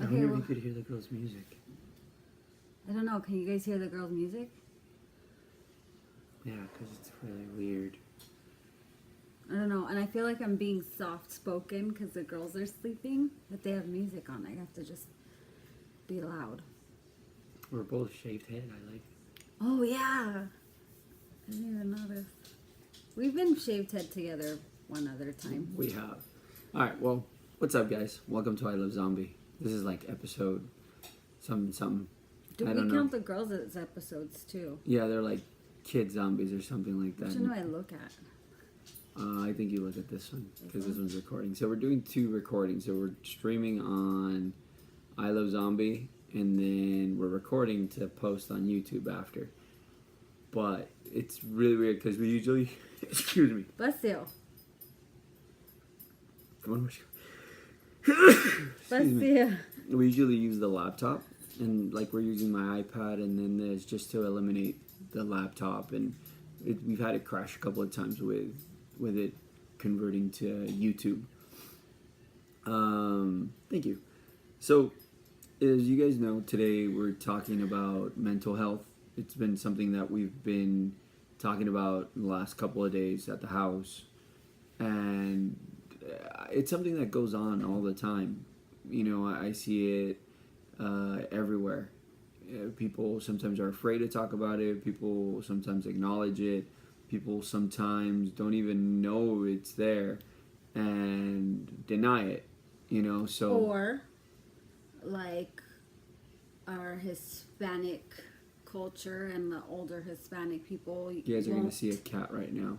I wonder if you could hear the girls' music. I don't know. Can you guys hear the girls' music? Yeah, because it's really weird. I don't know. And I feel like I'm being soft-spoken because the girls are sleeping, but they have music on. I have to just be loud. We're both shaved head. I like it. Oh, yeah. I didn't even notice. We've been shaved head together one other time. We have. All right, well, what's up, guys? Welcome to I Love Zomby. This is like episode something. Do we count the girls as episodes, too? Yeah, they're like kid zombies or something like that. Which one do I look at? I think you look at this one because this one's recording. So we're doing 2 recordings. So we're streaming on I Love Zomby, and then we're recording to post on YouTube after. But it's really weird because we usually, excuse me. Bless you. Come on, Bless you. we usually use the laptop, and like we're using my iPad, and then there's just to eliminate the laptop, and we've had it crash a couple of times with it converting to YouTube. Thank you. So, as you guys know, today we're talking about mental health. It's been something that we've been talking about the last couple of days at the house, and it's something that goes on all the time. You know, I see it everywhere. People sometimes are afraid to talk about it. People sometimes acknowledge it. People sometimes don't even know it's there and deny it, you know, so... Or, like, our Hispanic culture and the older Hispanic people... You guys are going to see a cat right now.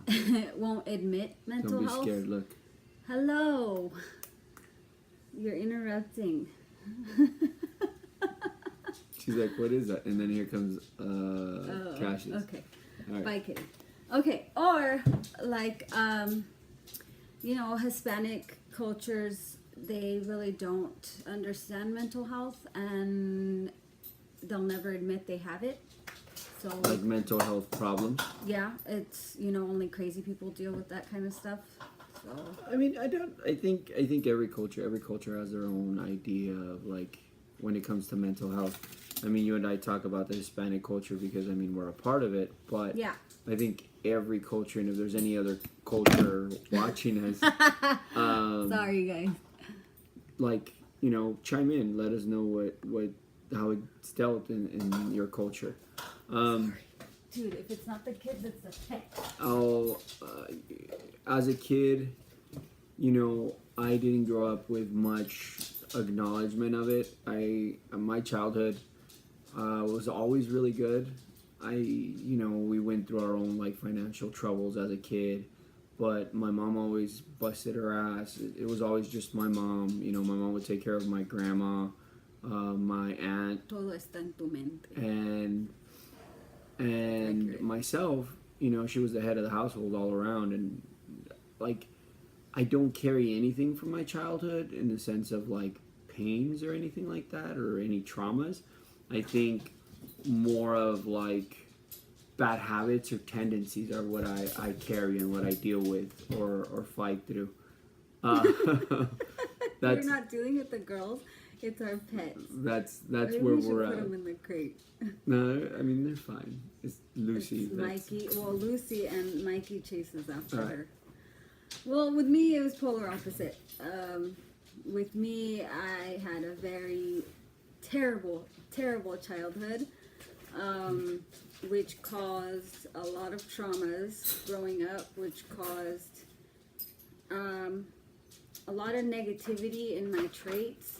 won't admit mental health. Don't be scared, look. Hello. You're interrupting. She's like, what is that? And then here comes Cassius. Okay. All right. Bye, kitty. Okay, or like, you know, Hispanic cultures, they really don't understand mental health, and they'll never admit they have it. So, like mental health problems? Yeah, it's, you know, only crazy people deal with that kind of stuff. So I mean, I think every culture has their own idea of, like, when it comes to mental health. I mean, you and I talk about the Hispanic culture because, I mean, we're a part of it, but yeah. I think every culture, and if there's any other culture watching us, sorry guys, like, you know, chime in, let us know how it's dealt in your culture. Sorry. Dude, if it's not the kids, it's the pet. As a kid, you know, I didn't grow up with much acknowledgement of it. My childhood was always really good. You know, we went through our own, like, financial troubles as a kid, but my mom always busted her ass. It was always just my mom. You know, my mom would take care of my grandma, my aunt, Todo está en tu mente. and myself. You know, she was the head of the household all around, and, like, I don't carry anything from my childhood in the sense of, like, pains or anything like that, or any traumas. I think more of, like, bad habits or tendencies are what I carry and what I deal with or fight through. You're not dealing with the girls. It's our pets. That's Maybe where we should we're put at. them in the crate. No, I mean, they're fine. It's Lucy. It's Mikey. Well, Lucy and Mikey chases after All right. her. Well, with me, it was polar opposite. With me, I had a very terrible childhood, which caused a lot of traumas growing up, which caused a lot of negativity in my traits.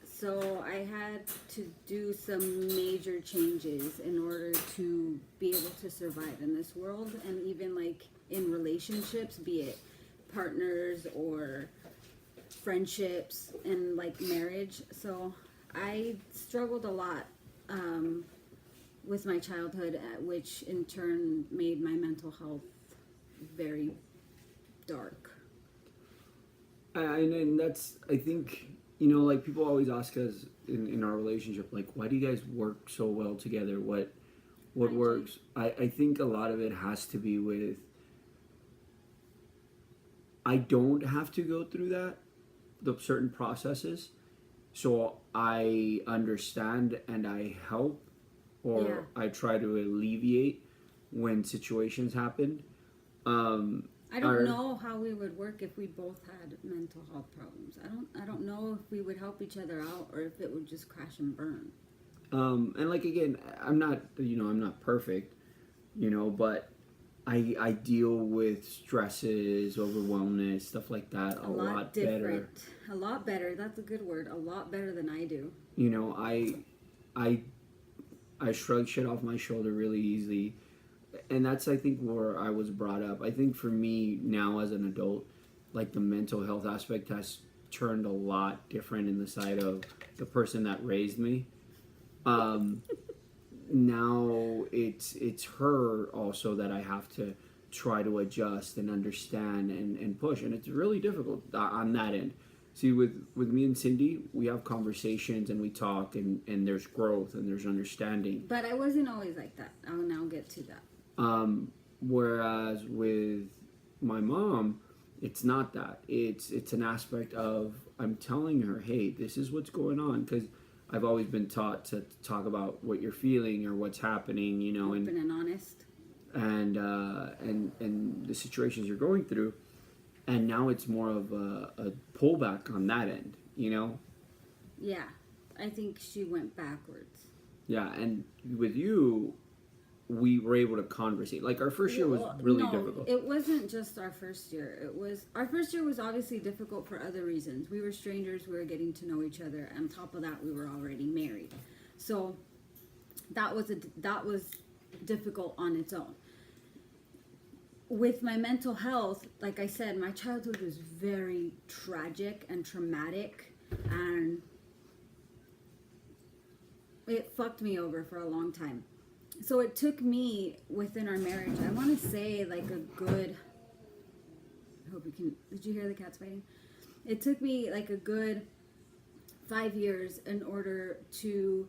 So I had to do some major changes in order to be able to survive in this world, and even, like, in relationships, be it partners or friendships and, like, marriage. So I struggled a lot with my childhood, which in turn made my mental health very dark. And that's, I think, you know, like, people always ask us in our relationship, like, why do you guys work so well together? What works? I think a lot of it has to be with, I don't have to go through the certain processes, So I understand and I help, Yeah. or I try to alleviate when situations happen. Um, I don't our know how we would work if we both had mental health problems. I don't know if we would help each other out or if it would just crash and burn. and like again, I'm not, I'm not perfect, but I deal with stresses, overwhelmness, stuff like that A a lot lot better. different. A lot better. That's a good word. A lot better than I do. You know, I I shrug shit off my shoulder really easily, and that's I think where I was brought up. I think for me now as an adult, like the mental health aspect has turned a lot different in the side of the person that raised me. Um, Now it's her also that I have to try to adjust and understand and push, and it's really difficult on that end. See, with me and Cindy, we have conversations and we talk, and there's growth and there's understanding. But I wasn't always like that. I'll now get to that. Whereas with my mom, it's not that. It's an aspect of I'm telling her, hey, this is what's going on, because I've always been taught to talk about what you're feeling or what's happening, Open and honest. and the situations you're going through, and now it's more of a pullback on that end. Yeah. I think she went backwards. Yeah, and with you, we were able to conversate. Like our first year was Well, really no, difficult. it wasn't just our first year. It was our first year was obviously difficult for other reasons. We were strangers. We were getting to know each other. On top of that, we were already married, so that was difficult on its own. With my mental health, like I said, my childhood was very tragic and traumatic, and it fucked me over for a long time. So it took me within our marriage, I want to say like a good, I hope you can, did you hear the cats fighting? It took me like a good 5 years in order to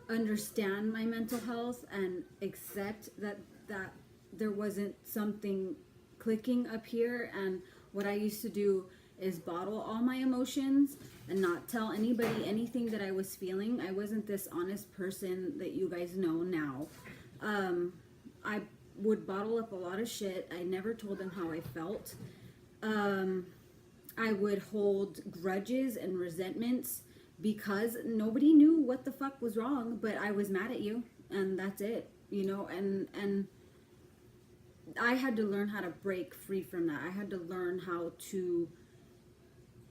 understand my mental health and accept that there wasn't something clicking up here. And what I used to do is bottle all my emotions and not tell anybody anything that I was feeling. I wasn't this honest person that you guys know now. I would bottle up a lot of shit. I never told them how I felt. I would hold grudges and resentments because nobody knew what the fuck was wrong, but I was mad at you, and that's it, and I had to learn how to break free from that. I had to learn how to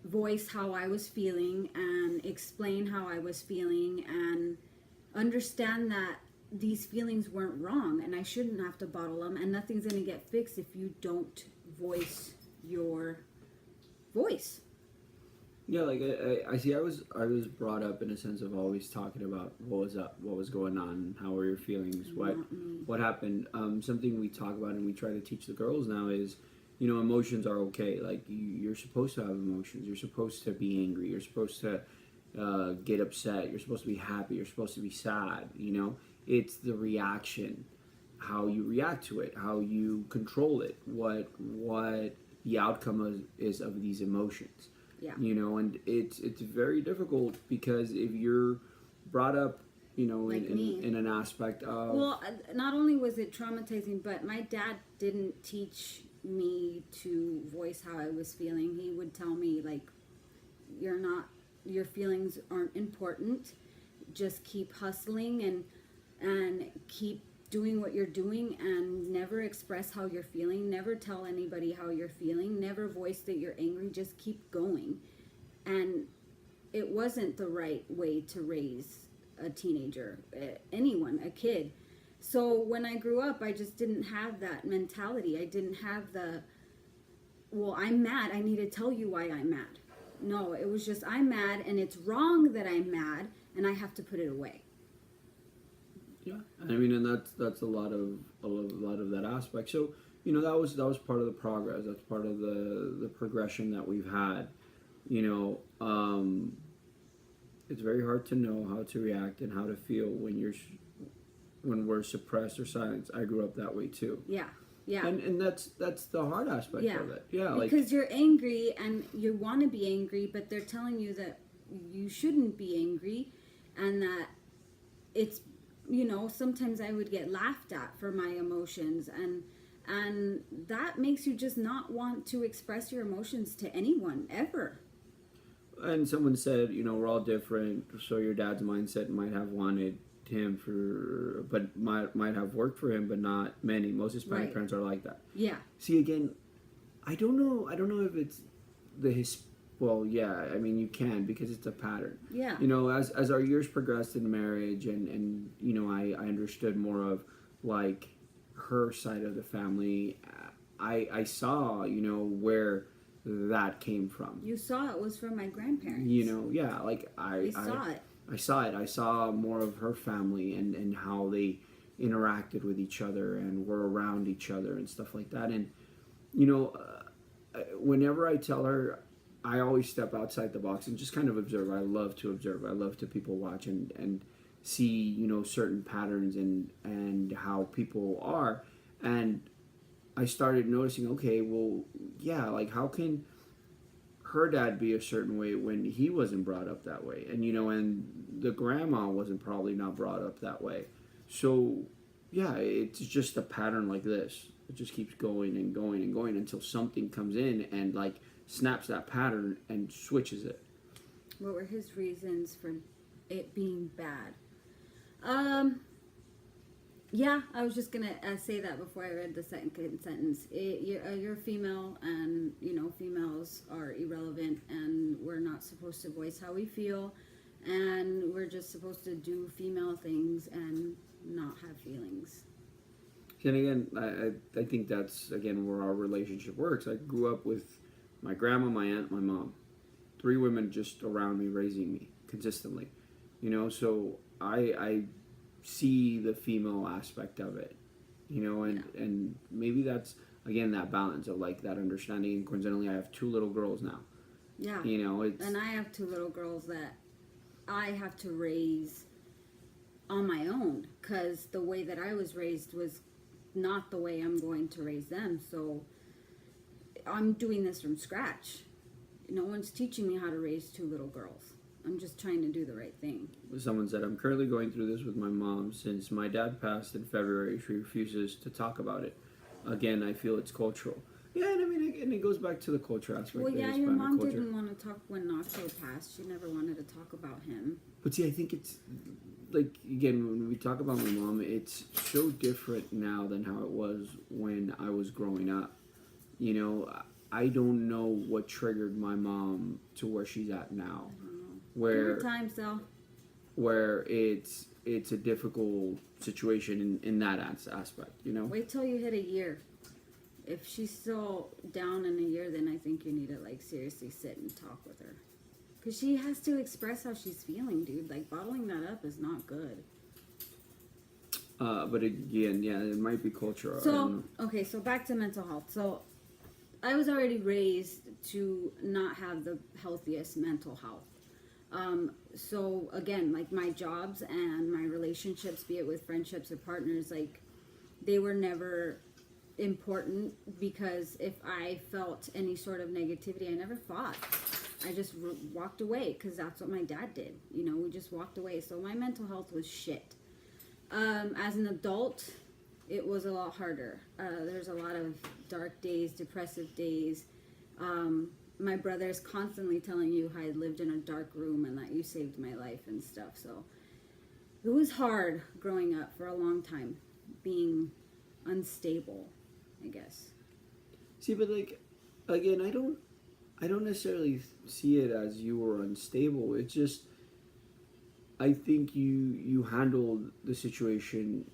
voice how I was feeling and explain how I was feeling and understand that these feelings weren't wrong and I shouldn't have to bottle them, and nothing's going to get fixed if you don't voice your voice. Yeah, like I see. I was brought up in a sense of always talking about what was up, what was going on, how were your feelings, what happened. Something we talk about and we try to teach the girls now is, emotions are okay. Like you're supposed to have emotions. You're supposed to be angry. You're supposed to get upset. You're supposed to be happy. You're supposed to be sad. It's the reaction, how you react to it, how you control it, what the outcome is of these emotions. Yeah. And it's very difficult because if you're brought up, Like me. in an aspect of Well, not only was it traumatizing, but my dad didn't teach me to voice how I was feeling. He would tell me, like, your feelings aren't important. Just keep hustling and keep doing what you're doing and never express how you're feeling. Never tell anybody how you're feeling. Never voice that you're angry. Just keep going. And it wasn't the right way to raise a teenager, anyone, a kid. So when I grew up, I just didn't have that mentality. I didn't have well, I'm mad, I need to tell you why I'm mad. No, it was just, I'm mad and it's wrong that I'm mad and I have to put it away. Yeah, I mean, and that's a lot of that aspect. So that was part of the progress. That's part of the progression that we've had. It's very hard to know how to react and how to feel when we're suppressed or silenced. I grew up that way too. Yeah, yeah. And that's the hard aspect of it. Yeah, because you're angry and you want to be angry, but they're telling you that you shouldn't be angry, and that it's, sometimes I would get laughed at for my emotions, and that makes you just not want to express your emotions to anyone ever. And someone said, we're all different, so your dad's mindset might have wanted him but might have worked for him, but not many. Most Hispanic Right. parents are like that. Yeah. See, again, I don't know if it's well, yeah, I mean, you can, because it's a pattern. Yeah. As our years progressed in marriage, and I understood more of, like, her side of the family. I saw, where that came from. You saw it was from my grandparents. Yeah, like I saw it. I saw it. I saw more of her family, and how they interacted with each other and were around each other and stuff like that. And whenever I tell her, I always step outside the box and just kind of observe. I love to observe. I love to people watch and see, certain patterns and how people are. And I started noticing, okay, well, yeah, like, how can her dad be a certain way when he wasn't brought up that way? And, and the grandma wasn't probably not brought up that way. So, yeah, it's just a pattern like this. It just keeps going and going and going until something comes in and, like, snaps that pattern and switches it. What were his reasons for it being bad? Yeah, I was just gonna say that before I read the second sentence. You're female, and females are irrelevant, and we're not supposed to voice how we feel, and we're just supposed to do female things and not have feelings. And again, I think that's, again, where our relationship works. I grew up with my grandma, my aunt, my mom. 3 women just around me, raising me consistently. So I see the female aspect of it. And maybe that's, again, that balance of, like, that understanding. And coincidentally, I have 2 little girls now. Yeah. And I have 2 little girls that I have to raise on my own, because the way that I was raised was not the way I'm going to raise them. So I'm doing this from scratch. No one's teaching me how to raise 2 little girls. I'm just trying to do the right thing. Someone said, I'm currently going through this with my mom. Since my dad passed in February, she refuses to talk about it. Again, I feel it's cultural. Yeah, and I mean, and it goes back to the culture aspect. Well, yeah, of your Hispanic mom culture. didn't want to talk when Nacho passed. She never wanted to talk about him. But see, I think it's, like, again, when we talk about my mom, it's so different now than how it was when I was growing up. I don't know what triggered my mom to where she's at now. There were times, though. Where it's a difficult situation in that aspect, Wait till you hit a year. If she's still down in a year, then I think you need to, like, seriously sit and talk with her. Because she has to express how she's feeling, dude. Like, bottling that up is not good. But again, yeah, it might be cultural. So, okay, so back to mental health. So, I was already raised to not have the healthiest mental health. So again, like, my jobs and my relationships, be it with friendships or partners, like, they were never important, because if I felt any sort of negativity, I never fought. I just walked away, because that's what my dad did. We just walked away. So my mental health was shit. As an adult, it was a lot harder. There's a lot of dark days, depressive days. My brother's constantly telling you how I lived in a dark room and that you saved my life and stuff. So it was hard growing up for a long time, being unstable, I guess. See, but, like, again, I don't necessarily see it as you were unstable. It's just, I think you handled the situation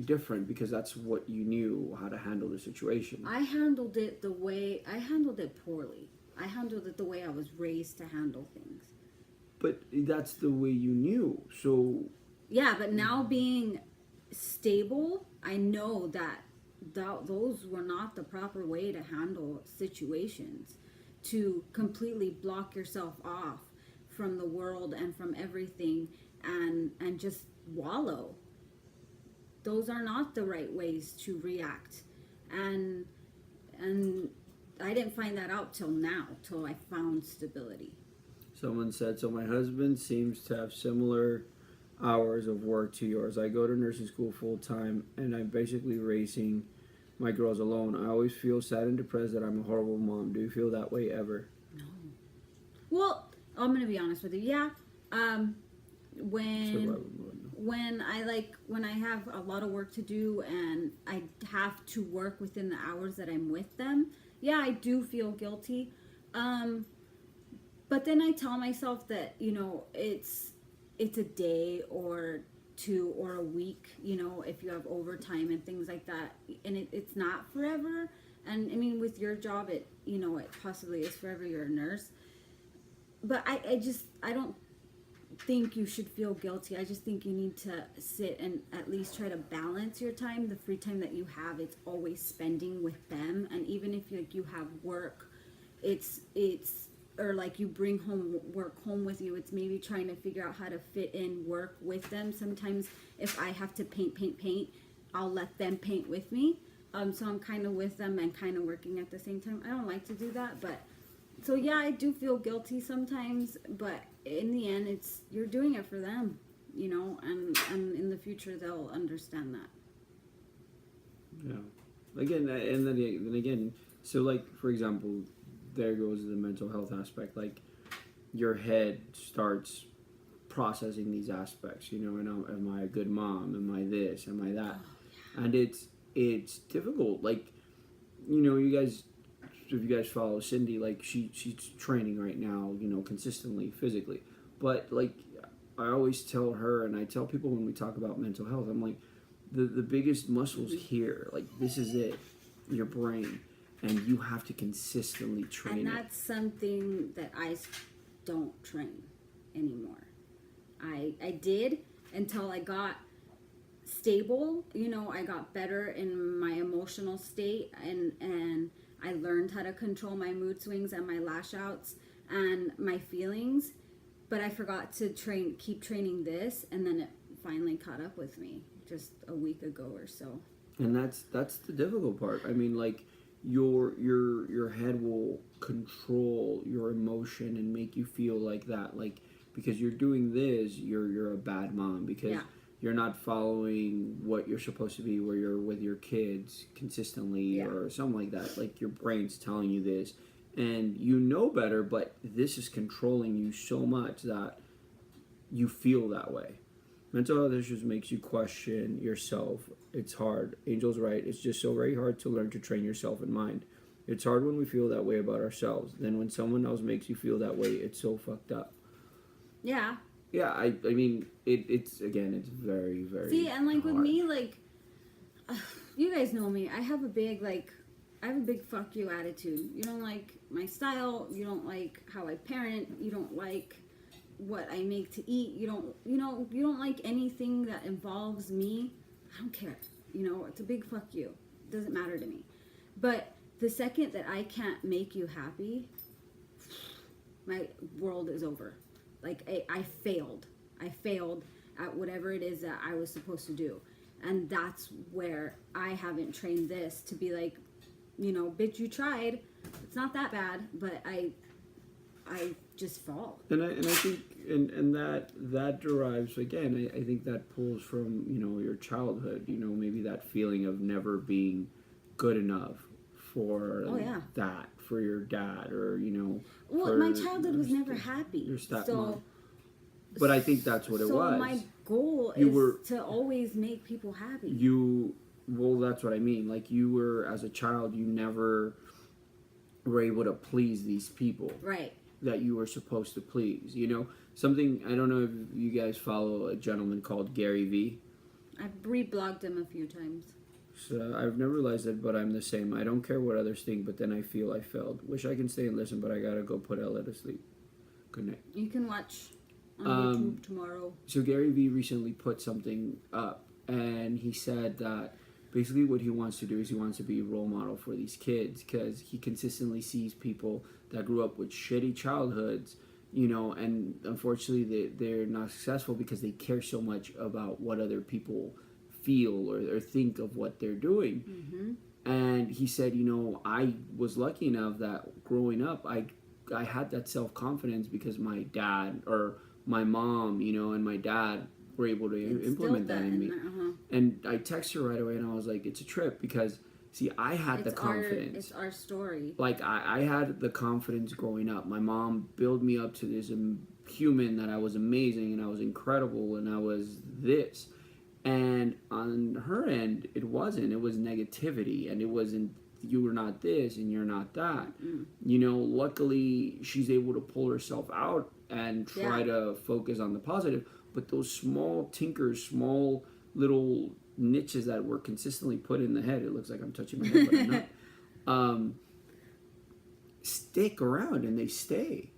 different, because that's what you knew how to handle the situation. I handled it poorly. I handled it the way I was raised to handle things. But that's the way you knew. So yeah, but now being stable, I know that those were not the proper way to handle situations. To completely block yourself off from the world and from everything, and just wallow. Those are not the right ways to react. And I didn't find that out till now, till I found stability. Someone said, so my husband seems to have similar hours of work to yours. I go to nursing school full time, and I'm basically raising my girls alone. I always feel sad and depressed that I'm a horrible mom. Do you feel that way ever? No. Well, I'm gonna be honest with you. Yeah. When when I have a lot of work to do and I have to work within the hours that I'm with them, yeah, I do feel guilty. But then I tell myself that, it's a day or two or a week, if you have overtime and things like that, and it's not forever. And I mean, with your job, it possibly is forever. You're a nurse. But I don't think you should feel guilty. I just think you need to sit and at least try to balance your time. The free time that you have, it's always spending with them. And even if you have work, it's or like you bring work home with you, it's maybe trying to figure out how to fit in work with them. Sometimes if I have to paint, I'll let them paint with me. So I'm kind of with them and kind of working at the same time. I don't like to do that, but so yeah, I do feel guilty sometimes, but in the end, you're doing it for them, and in the future they'll understand that. Yeah. Again, and then again, so like for example, there goes the mental health aspect. Like your head starts processing these aspects. Am I a good mom? Am I this? Am I that? Oh, yeah. And it's difficult. Like you guys. If you guys follow Cindy, like she's training right now, consistently physically. But like I always tell her, and I tell people when we talk about mental health, I'm like, the biggest muscles here, like this is it, your brain, and you have to consistently train and that's something that I don't train anymore. I did until I got stable. I got better in my emotional state, and I learned how to control my mood swings and my lash outs and my feelings, but I forgot to keep training this, and then it finally caught up with me just a week ago or so. And that's the difficult part. I mean, like your head will control your emotion and make you feel like that, like because you're doing this, you're a bad mom because. Yeah. You're not following what you're supposed to be where you're with your kids consistently, yeah, or something like that. Like your brain's telling you this and you know better, but this is controlling you so much that you feel that way. Mental health issues makes you question yourself. It's hard. Angel's right. It's just so very hard to learn to train yourself and mind. It's hard when we feel that way about ourselves. Then when someone else makes you feel that way, it's so fucked up. Yeah. Yeah, I mean, it's very, very See, and like hard. with me, like, you guys know me. I have a big fuck you attitude. You don't like my style. You don't like how I parent. You don't like what I make to eat. You don't like anything that involves me. I don't care. It's a big fuck you. It doesn't matter to me. But the second that I can't make you happy, my world is over. Like, I failed. I failed at whatever it is that I was supposed to do. And that's where I haven't trained this to be like, bitch, you tried. It's not that bad, but I just fall. And I think and that derives again. I think that pulls from your childhood. Maybe that feeling of never being good enough for that for your dad or Well, my childhood was never happy. Your stepmom. But I think that's what it was. So my goal is to always make people happy. Well, that's what I mean. Like you were, as a child, you never were able to please these people. Right. That you were supposed to please. Something, I don't know if you guys follow a gentleman called Gary Vee. I've reblogged him a few times. So I've never realized it, but I'm the same. I don't care what others think, but then I feel I failed. Wish I can stay and listen, but I gotta go put Ella to sleep. Good night. You can watch on YouTube tomorrow. So Gary Vee recently put something up, and he said that basically what he wants to do is he wants to be a role model for these kids because he consistently sees people that grew up with shitty childhoods, and unfortunately they're not successful because they care so much about what other people feel or think of what they're doing. Mm-hmm. And he said, I was lucky enough that growing up I I had that self-confidence because my dad or my mom, and my dad were able to implement that in me. And I texted her right away, and I was like, it's a trip because, see, I had the confidence. It's our story. Like, I had the confidence growing up. My mom built me up to this human that I was amazing and I was incredible and I was this. And on her end, it wasn't. It was negativity, and it wasn't, you were not this and you're not that. Luckily, she's able to pull herself out and try to focus on the positive. But those small tinkers, small little niches that were consistently put in the head, it looks like I'm touching my head, but I'm not, stick around and they stay.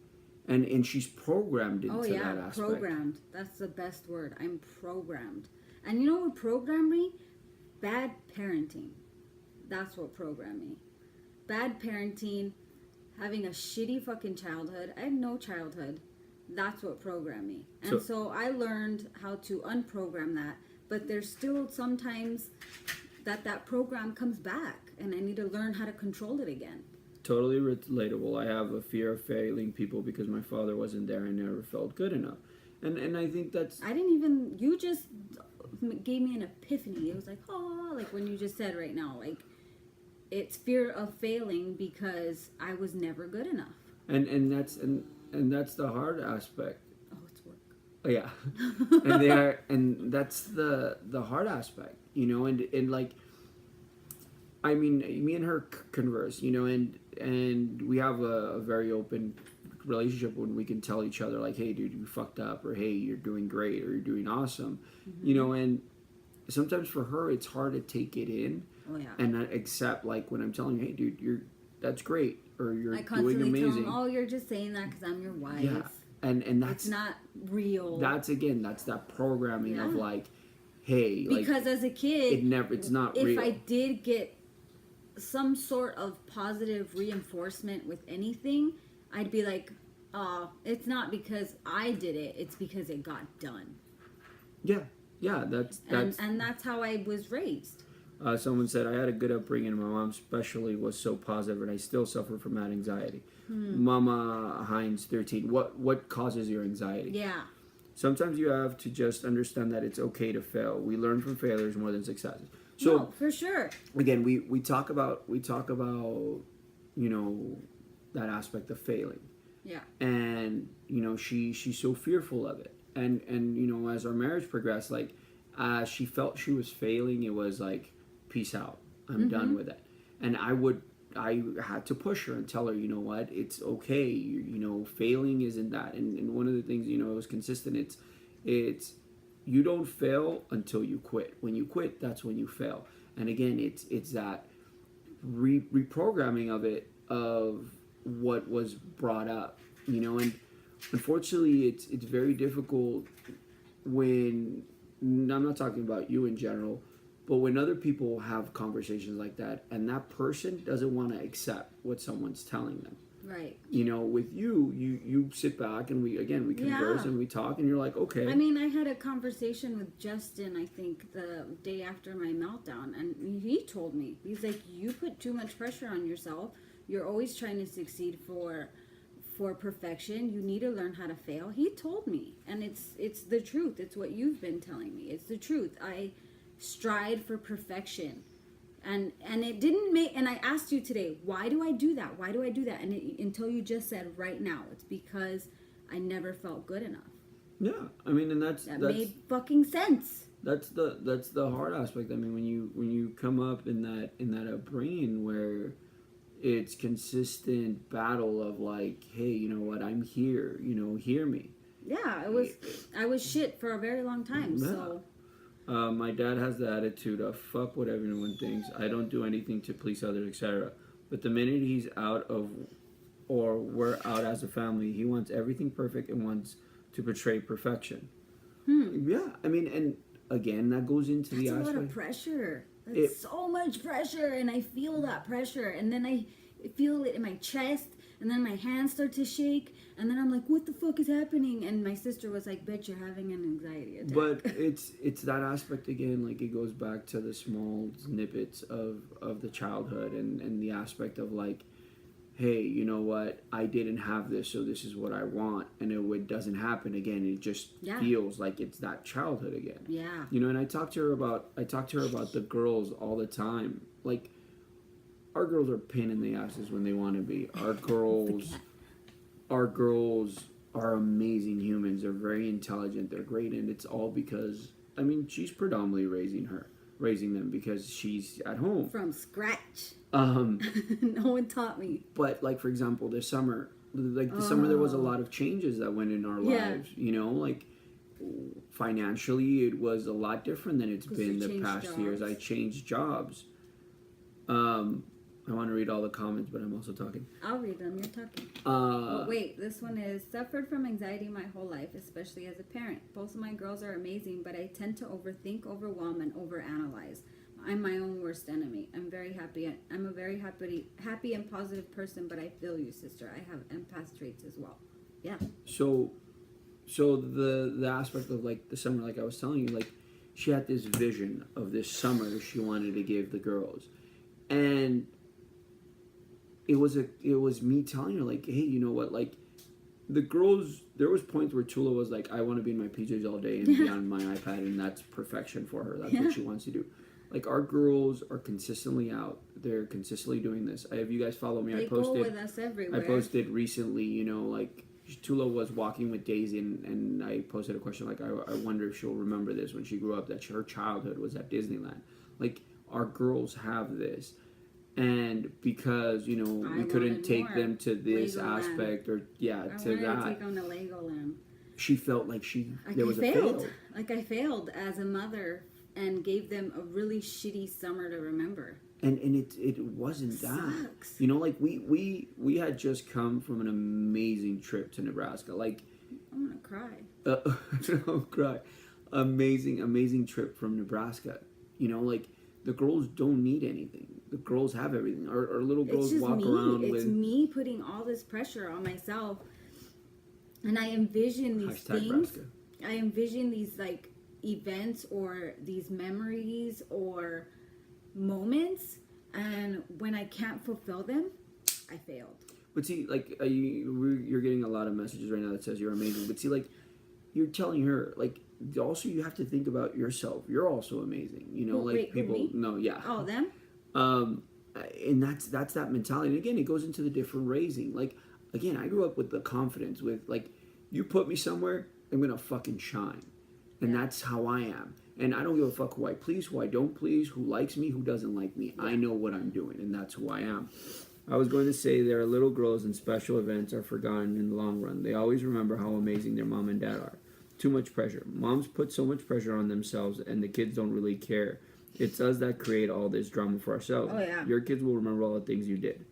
And she's programmed into that aspect. Programmed. That's the best word. I'm programmed. And you know what programmed me? Bad parenting. That's what programmed me. Bad parenting, having a shitty fucking childhood. I had no childhood. That's what programmed me. And so I learned how to unprogram that. But there's still sometimes that program comes back. And I need to learn how to control it again. Totally relatable. I have a fear of failing people because my father wasn't there and never felt good enough. And I think that's... You just gave me an epiphany. It was like, oh, like when you just said right now, like, it's fear of failing because I was never good enough. And that's the hard aspect. Oh, it's work. Oh, yeah. and that's the hard aspect, and like, I mean, me and her converse, and we have a very open relationship when we can tell each other, like, hey, dude, you fucked up, or hey, you're doing great, or you're doing awesome, and sometimes for her, it's hard to take it in and not accept, like, when I'm telling you, hey, dude, that's great, or you're doing amazing. Tell them, oh, you're just saying that because I'm your wife. Yeah, and that's... It's not real. That's that programming of, like, hey, because as a kid, it's not real. If I did get some sort of positive reinforcement with anything, I'd be like, it's not because I did it, it's because it got done. Yeah, that's and that's how I was raised. Someone said, I had a good upbringing. My mom especially was so positive, and I still suffer from that anxiety. Mama Hines, 13. What causes your anxiety? Yeah. Sometimes you have to just understand that it's okay to fail. We learn from failures more than successes. So, no, for sure. Again, we talk about that aspect of failing. Yeah. And she's so fearful of it. And as our marriage progressed, like, she felt she was failing, it was like, peace out. I'm done with it. And I had to push her and tell her, you know what, it's okay. Failing isn't that. And one of the things, it was consistent. It's you don't fail until you quit. When you quit, that's when you fail. And again, it's that reprogramming of what was brought up, and unfortunately, it's very difficult when, I'm not talking about you in general, but when other people have conversations like that and that person doesn't want to accept what someone's telling them. Right. With you sit back and we converse and we talk and you're like, okay. I mean, I had a conversation with Justin, I think, the day after my meltdown, and he told me, he's like, you put too much pressure on yourself. You're always trying to succeed for perfection. You need to learn how to fail. He told me, and it's the truth. It's what you've been telling me. It's the truth. I strive for perfection. And it didn't make, and I asked you today, why do I do that? Why do I do that? And until you just said right now, it's because I never felt good enough. Yeah, I mean, and that's made fucking sense. That's the hard aspect. I mean, when you come up in that upbringing where it's consistent battle of like, hey, you know what, I'm here, hear me. Yeah, I was shit for a very long time. Yeah. So. My dad has the attitude of fuck what everyone thinks. I don't do anything to please others, etc. But the minute he's out of, or we're out as a family, he wants everything perfect and wants to portray perfection. Yeah, I mean, and again, that goes into the aspect. That's a lot of pressure. That's so much pressure, and I feel that pressure, and then I feel it in my chest, and then my hands start to shake, and then I'm like, what the fuck is happening? And my sister was like, bet you're having an anxiety attack. But it's that aspect again, like it goes back to the small snippets of the childhood and the aspect of like, hey, you know what, I didn't have this, so this is what I want, and it doesn't happen again. It just feels like it's that childhood again. Yeah. You know, and I talk to her about the girls all the time. Like, our girls are pain in the asses when they want to be. Our girls are amazing humans. They're very intelligent. They're great, and it's all because, I mean, she's predominantly raising them because she's at home from scratch. No one taught me. But like, for example, this summer, there was a lot of changes that went in our lives. You know, like, financially, it was a lot different than it's been the past years. I changed jobs. I want to read all the comments, but I'm also talking. I'll read them. You're talking. Oh, wait, this one is, suffered from anxiety my whole life, especially as a parent. Both of my girls are amazing, but I tend to overthink, overwhelm, and overanalyze. I'm my own worst enemy. I'm a very happy and positive person, but I feel you, sister. I have empath traits as well. Yeah. So the aspect of, like, the summer, like I was telling you, like, she had this vision of this summer she wanted to give the girls, and it was me telling her, like, hey, you know what, like, the girls, there was points where Tula was like, I want to be in my PJs all day and be on my iPad, and that's perfection for her. That's what she wants to do. Like, our girls are consistently out. They're consistently doing this. If you guys follow me, They go with us everywhere. I posted recently, you know, like, Tula was walking with Daisy, and I posted a question like, I wonder if she'll remember this when she grew up, that her childhood was at Disneyland. Like, our girls have this. And because, you know, we couldn't take them to this aspect, or to that. I take them to Legoland. She felt like there was a fail. Like, I failed as a mother and gave them a really shitty summer to remember. And it wasn't that. Sucks. You know, like, we had just come from an amazing trip to Nebraska. Like, I'm gonna cry. Don't cry. Amazing trip from Nebraska. You know, like, the girls don't need anything. The girls have everything. Our little girls walk around with... It's me putting all this pressure on myself. And I envision these things. Nebraska. I envision these, like, events or these memories or moments. And when I can't fulfill them, I failed. But see, like, you're getting a lot of messages right now that says you're amazing. But see, like, you're telling her, like, also you have to think about yourself. You're also amazing. You know, like, wait, people... me? No, yeah. Oh, them? And that's that mentality. And again, it goes into the different raising. Like, again, I grew up with the confidence with, like, you put me somewhere, I'm gonna fucking shine. And that's how I am. And I don't give a fuck who I please, who I don't please, who likes me, who doesn't like me. I know what I'm doing, and that's who I am. I was going to say, there are little girls and special events are forgotten in the long run. They always remember how amazing their mom and dad are. Too much pressure. Moms put so much pressure on themselves, and the kids don't really care. It's us that create all this drama for ourselves. Oh, yeah. Your kids will remember all the things you did.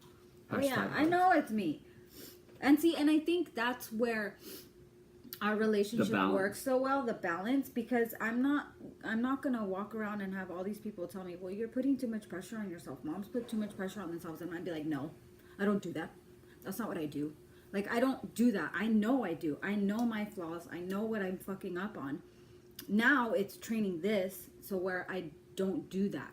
Oh, yeah. I know it's me. And see, and I think that's where our relationship works so well, the balance, because I'm not gonna walk around and have all these people tell me, well, you're putting too much pressure on yourself. Moms put too much pressure on themselves. And I'd be like, no, I don't do that. That's not what I do. Like, I don't do that. I know I do. I know my flaws. I know what I'm fucking up on. Now it's training this so where I don't do that.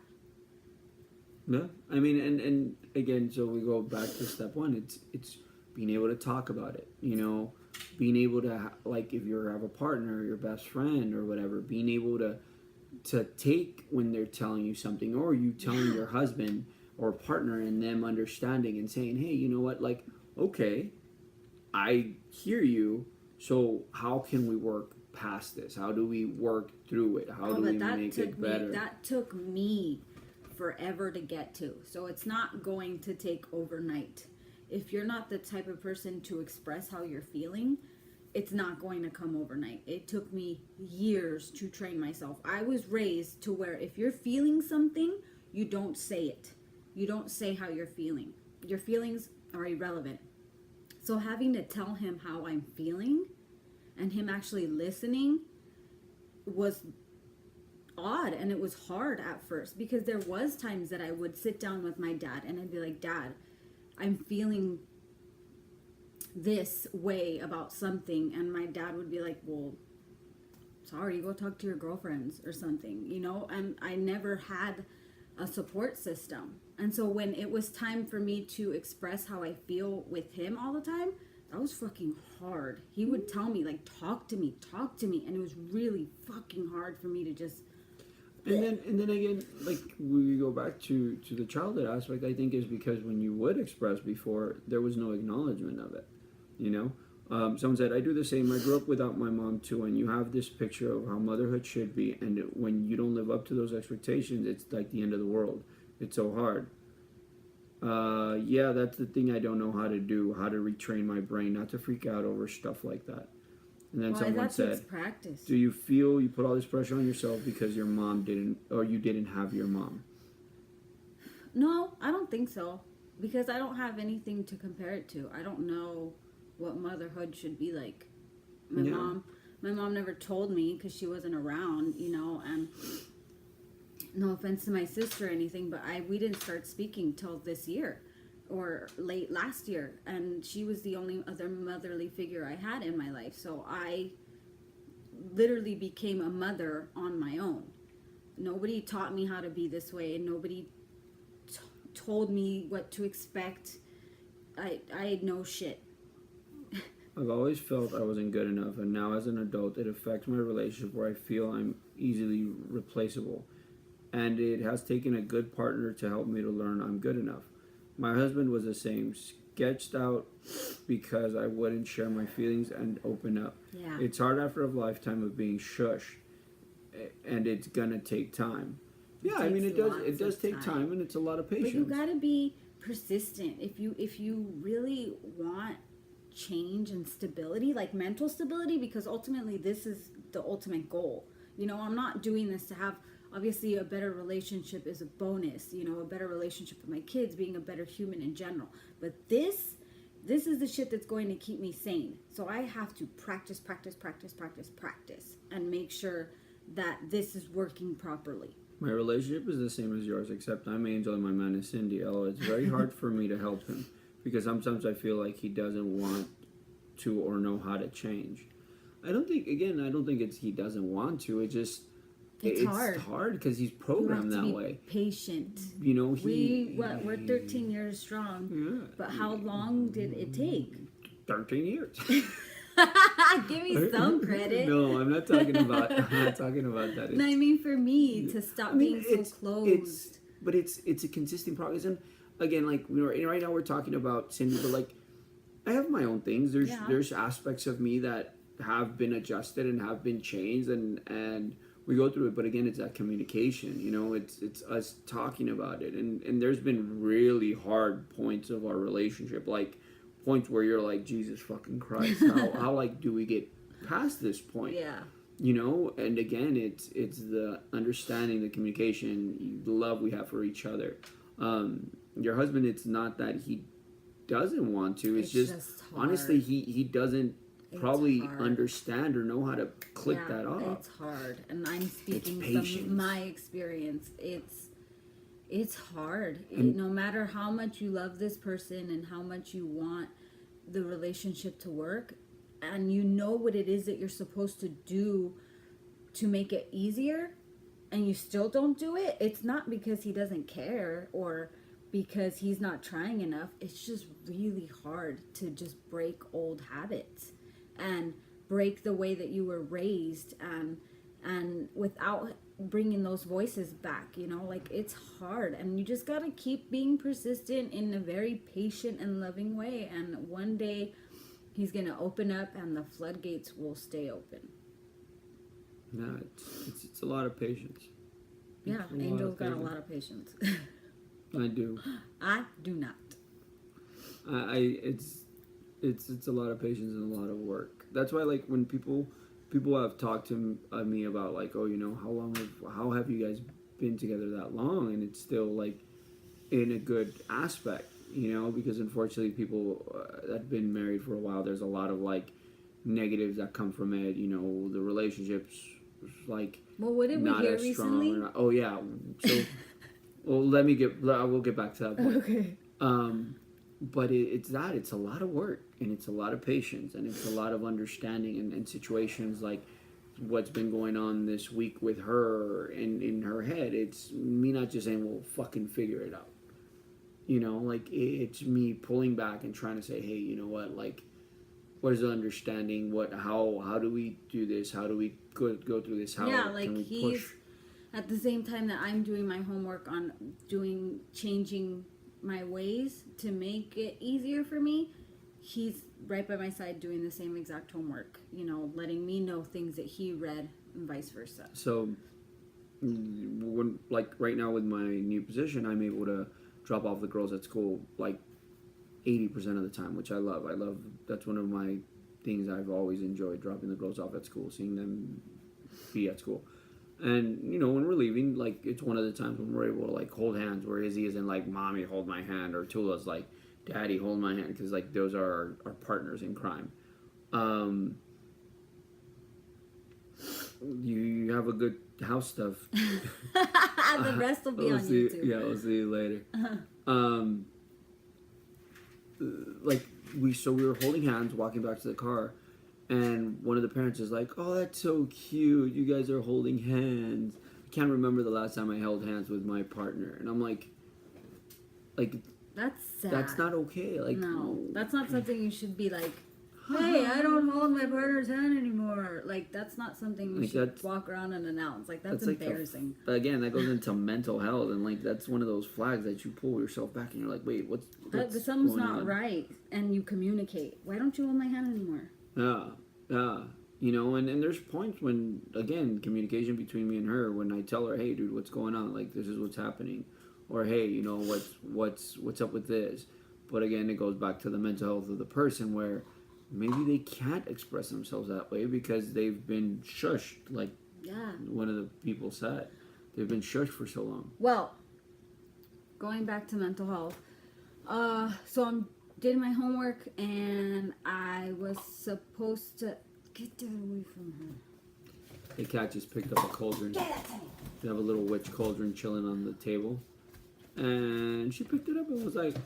Yeah, I mean, and again, so we go back to step one. It's being able to talk about it. You know, being able to, like, if you have a partner, your best friend or whatever, being able to take when they're telling you something, or you telling your husband or partner, and them understanding and saying, hey, you know what, like, okay, I hear you. So how can we work past this? How do we work through it? How do we make it better? That took me forever to get to. So it's not going to take overnight. If you're not the type of person to express how you're feeling, it's not going to come overnight. It took me years to train myself. I was raised to where if you're feeling something, you don't say it. You don't say how you're feeling. Your feelings are irrelevant. So having to tell him how I'm feeling and him actually listening was odd, and it was hard at first, because there was times that I would sit down with my dad and I'd be like, Dad, I'm feeling this way about something, and my dad would be like, well, sorry, go talk to your girlfriends or something, you know. And I never had a support system. And so when it was time for me to express how I feel with him all the time, that was fucking hard. He would tell me, like, talk to me, and it was really fucking hard for me to just. And then again, like, we go back to the childhood aspect. I think is because when you would express before, there was no acknowledgement of it. You know, someone said, I do the same. I grew up without my mom too, and you have this picture of how motherhood should be, and when you don't live up to those expectations, it's like the end of the world. It's so hard. Yeah, that's the thing I don't know how to do, how to retrain my brain not to freak out over stuff like that. And then someone said, practice. do you feel you put all this pressure on yourself because your mom didn't, or you didn't have your mom? No, I don't think so. Because I don't have anything to compare it to. I don't know what motherhood should be like. My mom never told me because she wasn't around, you know, and no offense to my sister or anything, but we didn't start speaking till this year or late last year, and she was the only other motherly figure I had in my life. So I literally became a mother on my own. Nobody taught me how to be this way, and nobody told me what to expect. I had no shit. I've always felt I wasn't good enough, and now as an adult, it affects my relationship where I feel I'm easily replaceable. And it has taken a good partner to help me to learn I'm good enough. My husband was the same, sketched out because I wouldn't share my feelings and open up. Yeah. It's hard after a lifetime of being shushed, and it's gonna take time. Yeah, I mean it does take time, and it's a lot of patience. But you gotta be persistent if you really want change and stability, like mental stability, because ultimately this is the ultimate goal. You know, I'm not doing this to have, obviously a better relationship is a bonus, you know, a better relationship with my kids, being a better human in general. But this is the shit that's going to keep me sane. So I have to practice and make sure that this is working properly. My relationship is the same as yours, except I'm Angel and my man is Cindy. Although it's very hard for me to help him because sometimes I feel like he doesn't want to or know how to change. I don't think it's he doesn't want to. It's hard because he's programmed that way. Patient. You know, we're 13 years strong. Yeah. But how long did it take? 13 years. Give me some credit. No, I'm not talking about that. No, I mean for me to stop being so closed. But it's a consistent progress. And again, like right now we're talking about Cindy, but like I have my own things. There's aspects of me that have been adjusted and have been changed, and we go through it. But again, it's that communication. You know, it's us talking about it. And there's been really hard points of our relationship, like points where you're like, Jesus fucking Christ, how like do we get past this point? Yeah. You know, and again, it's the understanding, the communication, the love we have for each other. Your husband, it's not that he doesn't want to. It's just honestly, he doesn't probably understand or know how to click that off. It's hard, and I'm speaking from my experience. It's hard. No matter how much you love this person and how much you want the relationship to work, and you know what it is that you're supposed to do to make it easier, and you still don't do it, it's not because he doesn't care or because he's not trying enough. It's just really hard to just break old habits and break the way that you were raised, and without bringing those voices back, you know, like it's hard, and you just gotta keep being persistent in a very patient and loving way, and one day he's gonna open up and the floodgates will stay open. Yeah, it's a lot of patience. Yeah, Angel's got a lot of patience. I do. I do not. It's a lot of patience and a lot of work. That's why, like, when people have talked to me about, like, oh, you know, how have you guys been together that long, and it's still like in a good aspect, you know, because unfortunately people that have been married for a while, there's a lot of like negatives that come from it, you know, the relationships like what did we hear recently? Oh yeah, so well we'll get back to that point. Okay. But it's a lot of work, and it's a lot of patience, and it's a lot of understanding and situations like what's been going on this week with her and in her head. It's me not just saying, well, fucking figure it out. You know, like it's me pulling back and trying to say, hey, you know what, like, what is the understanding? How do we do this? How do we go through this? How Yeah, like can we he's push? at the same time that I'm doing my homework on changing my ways to make it easier for me. He's right by my side doing the same exact homework. You know, letting me know things that he read and vice versa. So, when, like right now with my new position, I'm able to drop off the girls at school like 80% of the time, which I love. That's one of my things I've always enjoyed, dropping the girls off at school, seeing them be at school. And you know, when we're leaving, like it's one of the times when we're able to like hold hands, where Izzy isn't like, "Mommy, hold my hand," or Tula's like, "Daddy, hold my hand," because like those are our partners in crime. You have a good house stuff. The rest will be on YouTube. Yeah, we'll see you later. Like we were holding hands walking back to the car, and one of the parents is like, "Oh, that's so cute. You guys are holding hands." I can't remember the last time I held hands with my partner, and I'm like That's sad. that's not okay. Like, no, that's not something you should be like, hey, I don't hold my partner's hand anymore. Like, that's not something you like should walk around and announce. Like, that's embarrassing. But again, that goes into mental health, and like that's one of those flags that you pull yourself back, and you're like, wait, what's something's going not on? right, and you communicate. Why don't you hold my hand anymore? Yeah. You know, and there's points when, again, communication between me and her, when I tell her, hey, dude, what's going on? Like, this is what's happening. Or, hey, you know, what's up with this? But again, it goes back to the mental health of the person, where maybe they can't express themselves that way because they've been shushed, like one of the people said. They've been shushed for so long. Well, going back to mental health, so I'm did my homework, and I was supposed to get that away from her. The cat just picked up a cauldron. Get that to me. They have a little witch cauldron chilling on the table, and she picked it up and was like,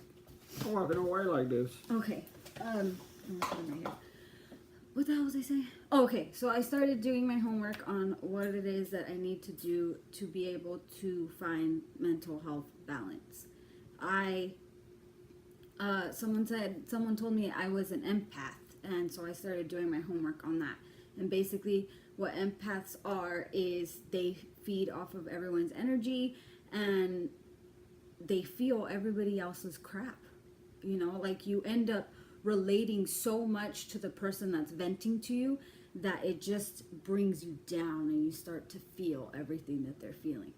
"I'm walking away like this." Okay. I'm gonna put it right here. What the hell was I saying? Oh, okay, so I started doing my homework on what it is that I need to do to be able to find mental health balance. Someone told me I was an empath, and so I started doing my homework on that. And basically, what empaths are is they feed off of everyone's energy, and they feel everybody else's crap. You know, like you end up relating so much to the person that's venting to you that it just brings you down, and you start to feel everything that they're feeling.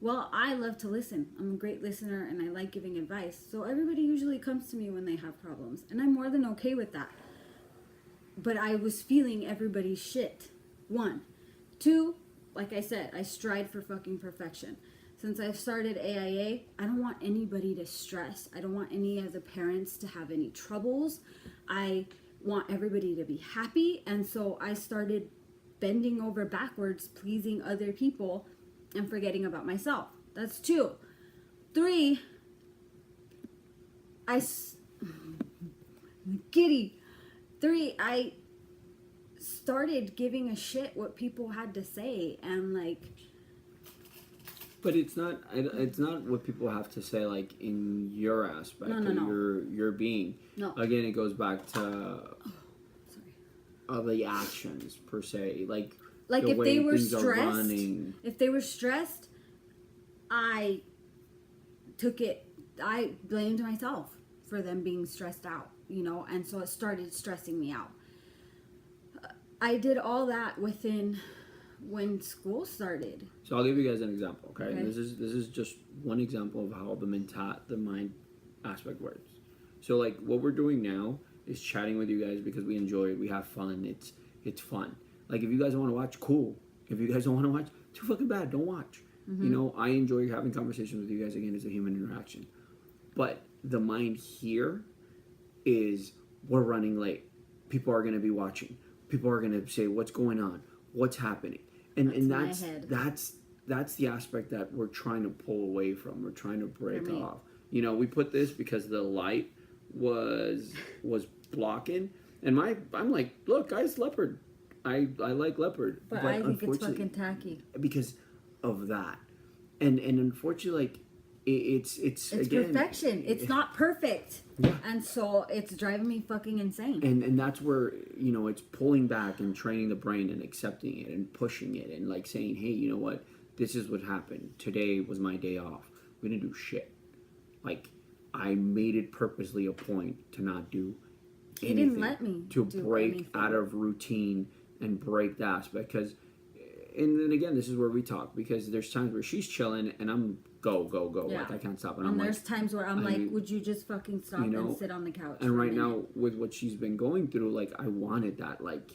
Well, I love to listen. I'm a great listener, and I like giving advice. So everybody usually comes to me when they have problems, and I'm more than okay with that. But I was feeling everybody's shit. 1. 2, like I said, I strive for fucking perfection. Since I've started AIA, I don't want anybody to stress. I don't want any of the parents to have any troubles. I want everybody to be happy. And so I started bending over backwards, pleasing other people and forgetting about myself. That's 2. 3, giddy. 3, I started giving a shit what people had to say, and like. But it's not what people have to say, like in your aspect, No. your being. No. Again, it goes back to the actions per se, like the if way they were things are stressed, running. if they were stressed, I blamed myself for them being stressed out, you know, and so it started stressing me out. I did all that within when school started. So I'll give you guys an example, okay? This is just one example of how the mind aspect works. So like what we're doing now is chatting with you guys because we enjoy it, we have fun, it's fun. Like if you guys want to watch, cool. If you guys don't want to watch, too fucking bad, don't watch. You know, I enjoy having conversations with you guys. Again, it's a human interaction. But the mind here is we're running late. People are going to be watching. People are going to say, what's going on? What's happening? And that's the aspect that we're trying to pull away from. We're trying to break off. You know, we put this because the light was blocking. And I'm like, look, guys, leopard. I like leopard, But I think it's fucking tacky. because of that, and unfortunately, like it's again perfection. It's not perfect. Yeah. And so it's driving me fucking insane. And that's where, you know, it's pulling back and training the brain and accepting it and pushing it and like saying, hey, you know what, this is what happened. Today was my day off. We didn't do shit. Like, I made it purposely a point to not do anything. He didn't let me to do break anything. out of routine and break the aspect. Because, and then again, this is where we talk, because there's times where she's chilling and I'm go. Yeah. Like, I can't stop. And I'm there's like, times where I'm like, would you just fucking stop and sit on the couch? And right now, with what she's been going through, like, I wanted that, like,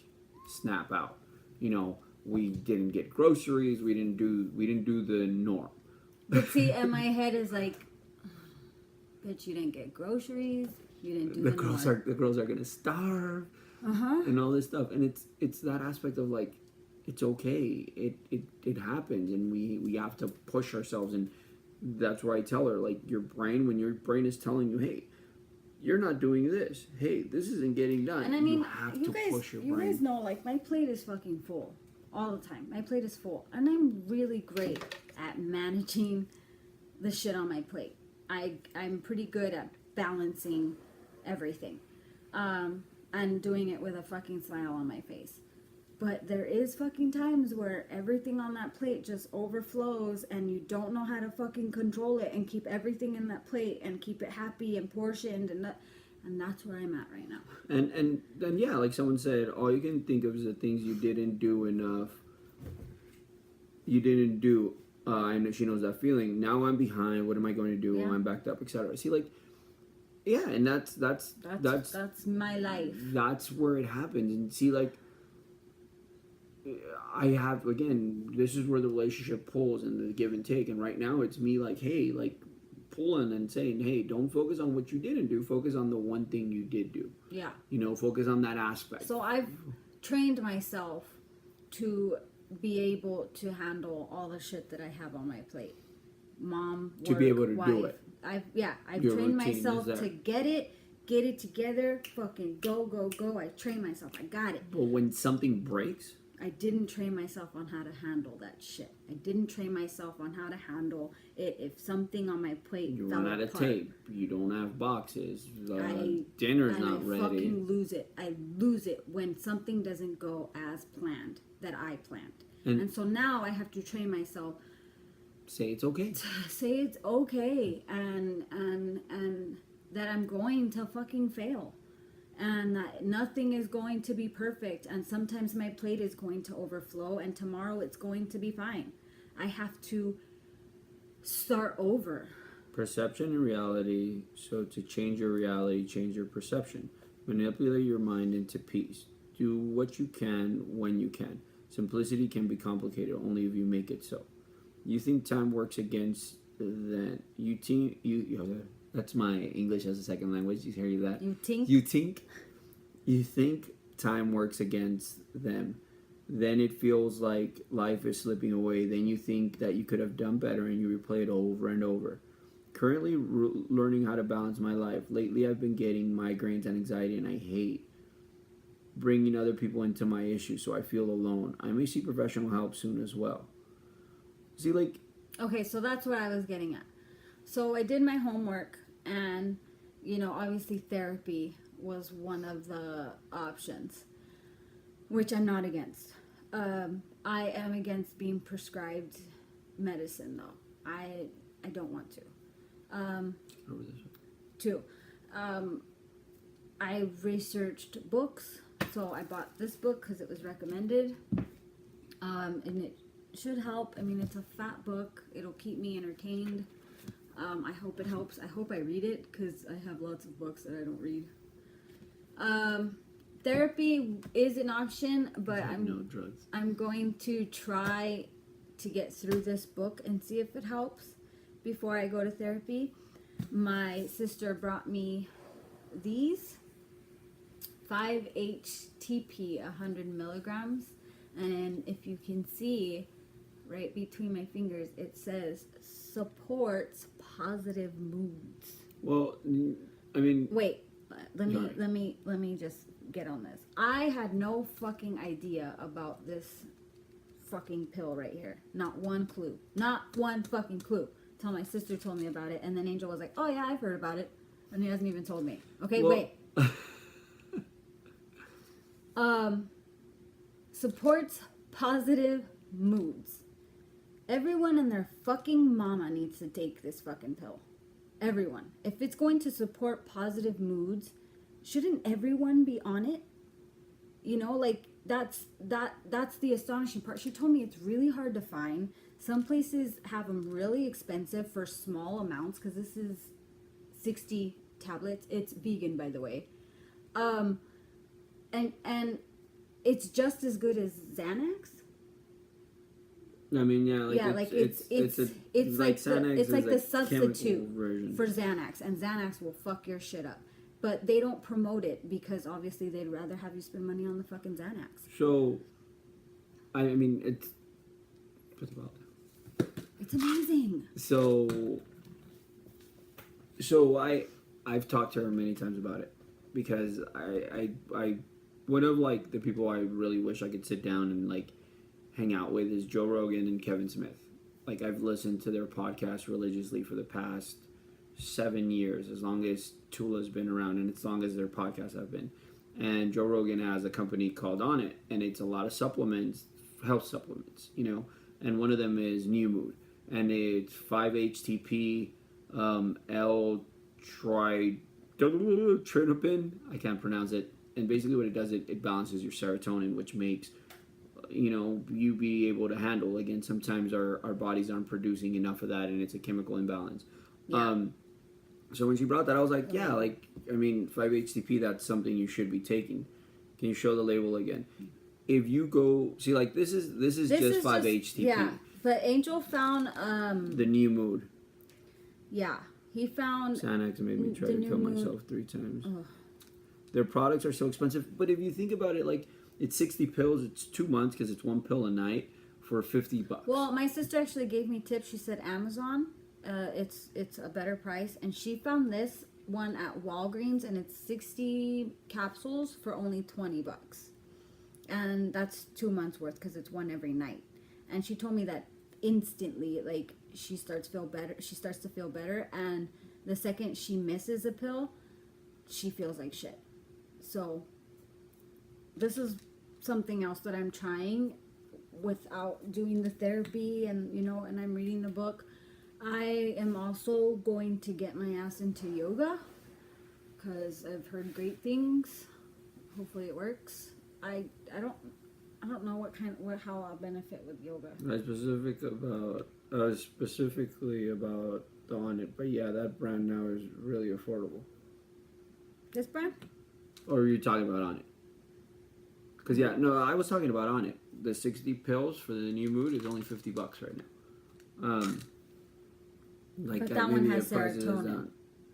snap out. You know, we didn't get groceries. We didn't do the norm. But see, and my head is like, bitch, you didn't get groceries. You didn't do the girls norm. the girls are gonna starve. And all this stuff. And it's that aspect of like, it's okay. It happens, and we have to push ourselves. And that's where I tell her, like, when your brain is telling you, hey, you're not doing this. Hey, this isn't getting done. And I mean, you have to push your brain. You guys know, like, my plate is fucking full all the time. My plate is full, and I'm really great at managing the shit on my plate. I'm pretty good at balancing everything, and doing it with a fucking smile on my face. But there is fucking times where everything on that plate just overflows and you don't know how to fucking control it and keep everything in that plate and keep it happy and portioned, and that's where I'm at right now. And then, yeah, like someone said, all you can think of is the things you didn't do enough. You didn't do. I know she knows that feeling. Now I'm behind. What am I going to do? Yeah. I'm backed up, etc. See, like, yeah, and that's my life. That's where it happens. And see, like, I have, again, this is where the relationship pulls and the give and take. And right now it's me like, hey, like, pulling and saying, hey, don't focus on what you didn't do. Focus on the one thing you did do. Yeah. You know, focus on that aspect. So I've trained myself to be able to handle all the shit that I have on my plate. Mom, work, to be able to wife. do it. I've Your trained routine myself is there. to get it together, fucking go. I train myself. I got it. But when something breaks, I didn't train myself on how to handle that shit. I didn't train myself on how to handle it if something on my plate you fell run out of apart. tape. You don't have boxes. Dinner's And not I ready. fucking lose it. I lose it when something doesn't go as planned, that I planned. And so now I have to train myself. Say it's okay. Say it's okay, and that I'm going to fucking fail, and that nothing is going to be perfect, and sometimes my plate is going to overflow, and tomorrow it's going to be fine. I have to start over. Perception and reality. So to change your reality, change your perception. Manipulate your mind into peace. Do what you can when you can. Simplicity can be complicated only if you make it so. You think time works against them. That's my English as a second language. You hear that? You think time works against them. Then it feels like life is slipping away. Then you think that you could have done better and you replay it over and over. Currently learning how to balance my life. Lately I've been getting migraines and anxiety, and I hate bringing other people into my issues, so I feel alone. I may seek professional help soon as well. See, like... Okay, so that's what I was getting at. So I did my homework, and, you know, obviously therapy was one of the options, which I'm not against. I am against being prescribed medicine, though. I don't want to. Two, I researched books. So I bought this book because it was recommended, and it should help. I mean, it's a fat book. It'll keep me entertained. I hope it helps. I hope I read it because I have lots of books that I don't read. Therapy is an option, but I'm going to try to get through this book and see if it helps before I go to therapy. My sister brought me these 5-HTP 100 milligrams, and if you can see right between my fingers, it says supports positive moods. Well, I mean, wait, let me just get on this. I had no fucking idea about this fucking pill right here. Not one clue. Not one fucking clue. Till my sister told me about it, and then Angel was like, "Oh yeah, I've heard about it," and he hasn't even told me. Okay, Well, wait. Supports positive moods. Everyone and their fucking mama needs to take this fucking pill. Everyone. If it's going to support positive moods, shouldn't everyone be on it? You know, like that's the astonishing part. She told me it's really hard to find. Some places have them really expensive for small amounts, because this is 60 tablets. It's vegan, by the way. And it's just as good as Xanax. I mean, yeah, It's like Xanax it's like the is substitute version for Xanax, and Xanax will fuck your shit up. But they don't promote it because obviously they'd rather have you spend money on the fucking Xanax. So, I mean, it's about It's amazing. So I've talked to her many times about it, because I one of like the people I really wish I could sit down and like hang out with is Joe Rogan and Kevin Smith. Like, I've listened to their podcast religiously for the past 7 years, as long as Tula's been around, and as long as their podcasts have been. And Joe Rogan has a company called On It, and it's a lot of supplements, health supplements, you know. And one of them is New Mood, and it's 5-HTP, L-trinopin. I can't pronounce it. And basically, what it does, it balances your serotonin, which makes, you know, you be able to handle. Again, sometimes our bodies aren't producing enough of that, and it's a chemical imbalance. Yeah. So when she brought that, I was like, yeah, like, I mean, 5-HTP, that's something you should be taking. Can you show the label again? If you go, see, like, this is just 5-HTP. Yeah, but Angel found the New Mood. Yeah, he found Xanax made me try to kill myself 3 times. Ugh. Their products are so expensive, but if you think about it, like, it's 60 pills, it's 2 months, because it's 1 pill a night for $50. Well, my sister actually gave me tips. She said Amazon, it's a better price, and she found this one at Walgreens, and it's 60 capsules for only $20, and that's 2 months worth, because it's one every night. And she told me that instantly, like, she starts to feel better, and the second she misses a pill, she feels like shit. So this is something else that I'm trying without doing the therapy, and you know, and I'm reading the book. I am also going to get my ass into yoga, because I've heard great things. Hopefully it works. I don't know how I'll benefit with yoga. Specifically about the On It, but yeah, that brand now is really affordable. This brand? Or are you talking about On It? Because yeah, no, I was talking about On It. The 60 pills for the New Mood is only $50 right now. But that one has serotonin.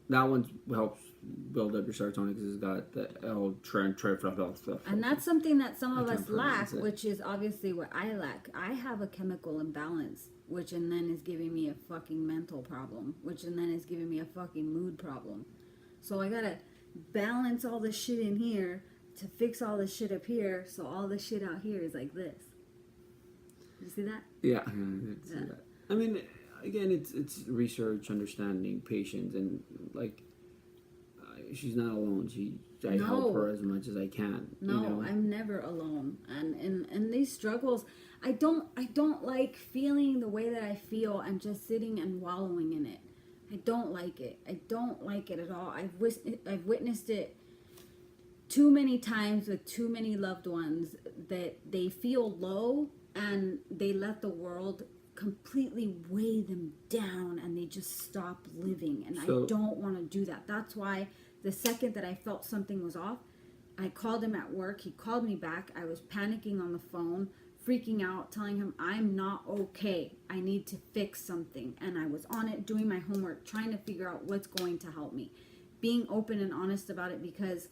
That one helps build up your serotonin because it's got the L-trinopin. And that's something that some of us lack, which is obviously what I lack. I have a chemical imbalance, which and then is giving me a fucking mental problem, which and then is giving me a fucking mood problem. So I gotta balance all the shit in here to fix all the shit up here, so all the shit out here is like this. You see that? Yeah, I see that. I mean, again, it's research, understanding, patience, and like she's not alone. I help her as much as I can. No, you know? I'm never alone. And in these struggles, I don't like feeling the way that I feel and just sitting and wallowing in it. I don't like it. I don't like it at all. I've witnessed it too many times with too many loved ones, that they feel low and they let the world completely weigh them down and they just stop living. And I don't want to do that. That's why the second that I felt something was off, I called him at work. He called me back. I was panicking on the phone, freaking out, telling him I'm not okay. I need to fix something. And I was on it, doing my homework, trying to figure out what's going to help me. Being open and honest about it, because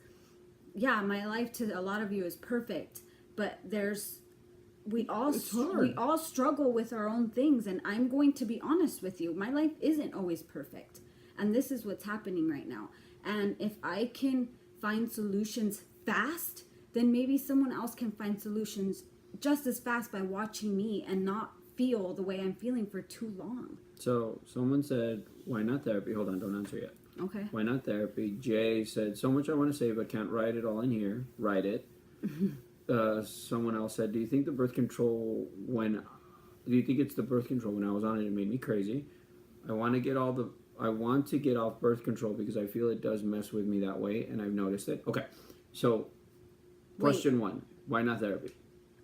yeah, my life to a lot of you is perfect, but we all struggle with our own things, and I'm going to be honest with you. My life isn't always perfect, and this is what's happening right now. And if I can find solutions fast, then maybe someone else can find solutions just as fast by watching me and not feel the way I'm feeling for too long. So someone said, why not therapy? Hold on, don't answer yet. Okay. Why not therapy? Jay said, so much I want to say, but can't write it all in here. Write it. Someone else said, do you think it's the birth control when I was on it made me crazy? I want to get off birth control because I feel it does mess with me that way, and I've noticed it. Okay, so question one, why not therapy?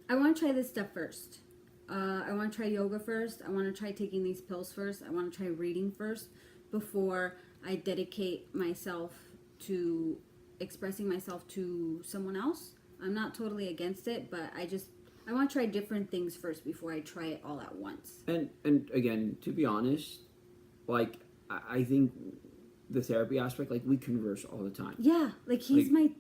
I want to try this stuff first. I want to try yoga first. I want to try taking these pills first. I want to try reading first before I dedicate myself to expressing myself to someone else. I'm not totally against it, but I want to try different things first before I try it all at once. And again, to be honest, like I think the therapy aspect, like we converse all the time. Yeah, like he's my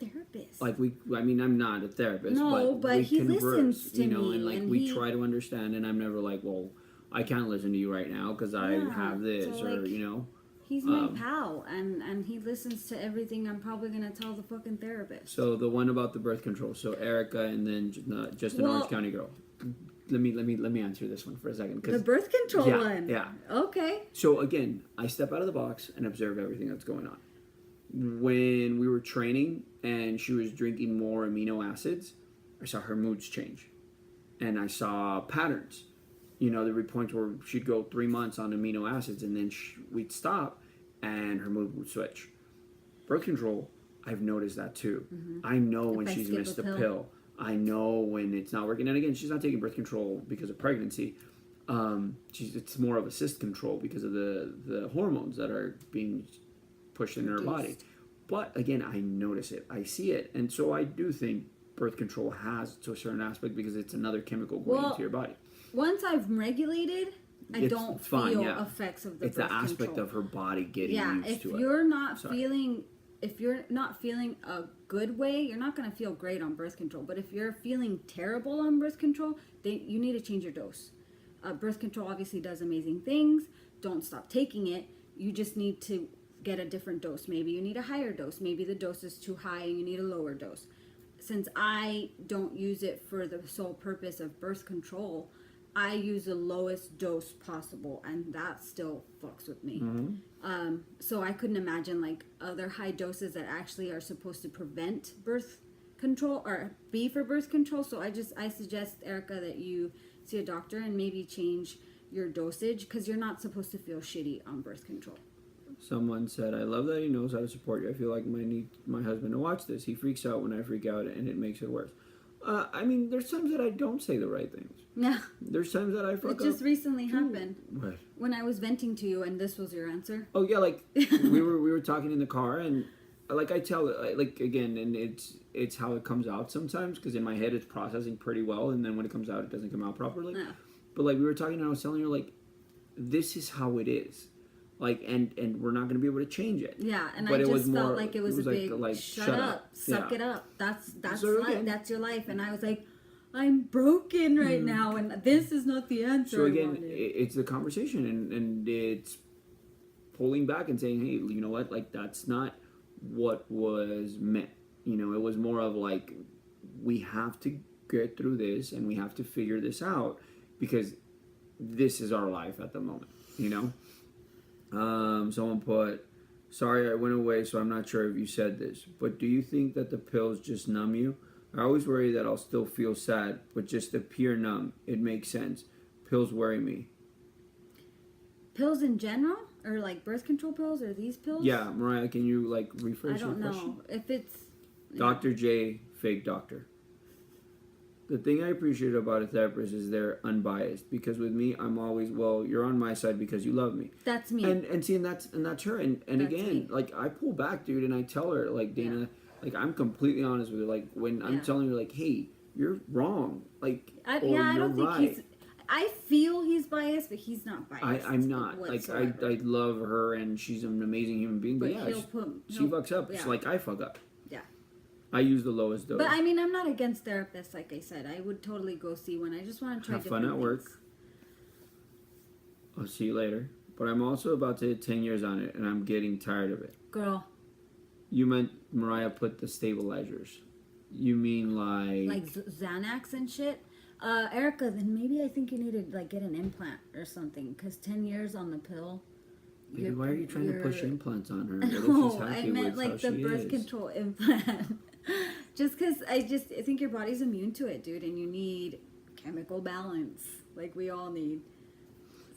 therapist. Like I'm not a therapist, but he listens to me, and like and we try to understand. And I'm never like, well, I can't listen to you right now because I have this, so, or like, he's my pal, and he listens to everything I'm probably gonna tell the fucking therapist. So the one about the birth control. So Erica, and then just an Orange County girl. Let me answer this one for a second. The birth control one. Yeah. Okay. So again, I step out of the box and observe everything that's going on. When we were training and she was drinking more amino acids, I saw her moods change, and I saw patterns. There would be points where she'd go 3 months on amino acids, and then we'd stop, and her mood would switch. Birth control, I've noticed that too. Mm-hmm. I know when she's missed a pill. I know when it's not working. And again, she's not taking birth control because of pregnancy. It's more of a cyst control because of the hormones that are being pushed in her body. But again, I notice it. I see it. And so I do think birth control has to a certain aspect because it's another chemical going into your body. Once I've regulated, I don't feel effects of the birth control. It's the aspect of her body getting used to it. If you're not feeling a good way, you're not going to feel great on birth control. But if you're feeling terrible on birth control, you need to change your dose. Birth control obviously does amazing things. Don't stop taking it. You just need to get a different dose. Maybe you need a higher dose. Maybe the dose is too high and you need a lower dose. Since I don't use it for the sole purpose of birth control, I use the lowest dose possible, and that still fucks with me. Mm-hmm. So I couldn't imagine like other high doses that actually are supposed to prevent birth control or be for birth control. So I suggest, Erica, that you see a doctor and maybe change your dosage because you're not supposed to feel shitty on birth control. Someone said, I love that he knows how to support you. I feel like I need my husband to watch this. He freaks out when I freak out, and it makes it worse. There's times that I don't say the right things. Yeah. There's times that I fuck up. It just recently happened. Right. When I was venting to you, and this was your answer. Oh yeah, like we were talking in the car, and like I tell it, like again, and it's how it comes out sometimes because in my head it's processing pretty well, and then when it comes out, it doesn't come out properly. Yeah. But like we were talking, and I was telling her like, this is how it is. Like and we're not going to be able to change it. Yeah, and I just felt like it was a big shut up, suck it up. That's so life. That's your life. And I was like, I'm broken right now, and this is not the answer. So again, it's the conversation, and it's pulling back and saying, hey, you know what? Like that's not what was meant. It was more of like we have to get through this, and we have to figure this out because this is our life at the moment. Someone put, sorry I went away, so I'm not sure if you said this, but do you think that the pills just numb you? I always worry that I'll still feel sad, but just appear numb. It makes sense. Pills worry me. Pills in general? Or like birth control pills? Or these pills? Yeah, Mariah, can you like rephrase your question? I don't know. If it's... Dr. J, fake doctor. The thing I appreciate about a therapist is they're unbiased. Because with me, I'm always, well, you're on my side because you love me. That's me. And see, and that's her. And again, me. Like I pull back, dude, and I tell her, like Dana, like I'm completely honest with her. Like when I'm telling her, like, hey, you're wrong. Like, I don't think he's. I feel he's biased, but he's not biased. I'm not. Whatsoever. Like I love her, and she's an amazing human being. But yeah, she fucks up. Yeah. It's like I fuck up. Yeah. I use the lowest dose. But I mean, I'm not against therapists. Like I said, I would totally go see one. I just want to try different things. Have fun at work. I'll see you later. But I'm also about to hit 10 years on it, and I'm getting tired of it. Girl. You meant Mariah put the stabilizers. You mean like Xanax and shit. Erica, then maybe I think you need to like get an implant or something. Because 10 years on the pill. Baby, why are you trying to push implants on her? No, What if she's happy I meant with like how the she birth is? control implant. Just because I think your body's immune to it, dude, and you need chemical balance, like we all need.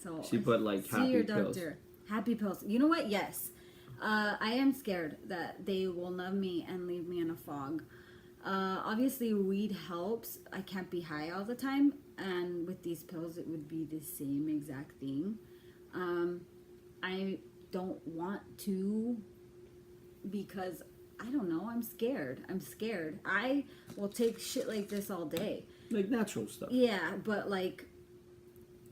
So She put like see happy your pills. doctor. Happy pills. You know what? Yes, I am scared that they will numb me and leave me in a fog. Obviously, weed helps. I can't be high all the time, and with these pills, it would be the same exact thing. I don't want to because I don't know. I'm scared. I will take shit like this all day. Like natural stuff. Yeah, but like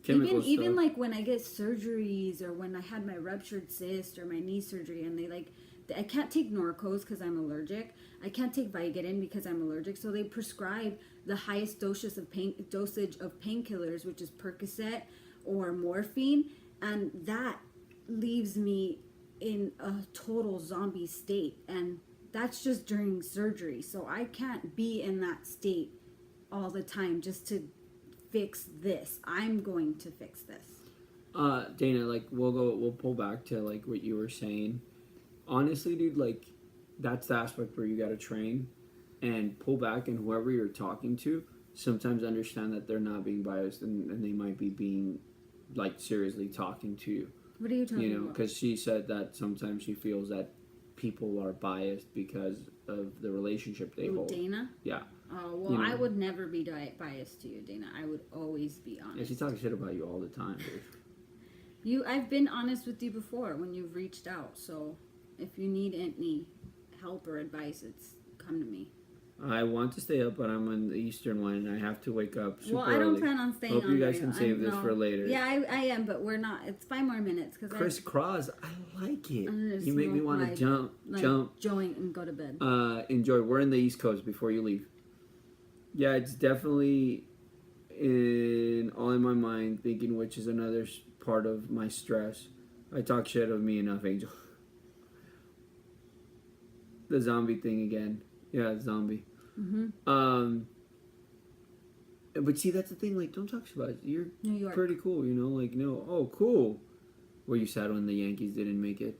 Chemical even stuff. like when I get surgeries or when I had my ruptured cyst or my knee surgery and they like I can't take Norcos because I'm allergic. I can't take Vicodin because I'm allergic. So they prescribe the highest dosage of painkillers, which is Percocet or morphine, and that leaves me in a total zombie state. And that's just during surgery. So I can't be in that state all the time just to fix this. I'm going to fix this. Dana, like we'll pull back to like what you were saying. Honestly, dude, like that's the aspect where you gotta train and pull back, and whoever you're talking to, sometimes understand that they're not being biased and they might be being like seriously talking to you. What are you talking about? Because she said that sometimes she feels that people are biased because of the relationship they hold. Dana? Yeah. Oh, well, I would never be biased to you, Dana. I would always be honest. Yeah, she talks shit about you all the time, dude. I've been honest with you before when you've reached out, so if you need any help or advice, come to me. I want to stay up, but I'm on the Eastern one, and I have to wake up super Well, I don't early. plan on staying Hope on you guys very can long. save this for later. Yeah, I am, but we're not. It's 5 more minutes. Crisscross, I like it. I'm You make me want to jump. Joint and go to bed. Enjoy. We're in the East Coast before you leave. Yeah, it's definitely all in my mind, thinking, which is another part of my stress. I talk shit of me enough, Angel. The zombie thing again. Yeah, zombie. Mm-hmm. But see, that's the thing. Like, don't talk shit about it. You're New York. pretty cool, you know. Like, no, oh, cool. Were you sad when the Yankees didn't make it?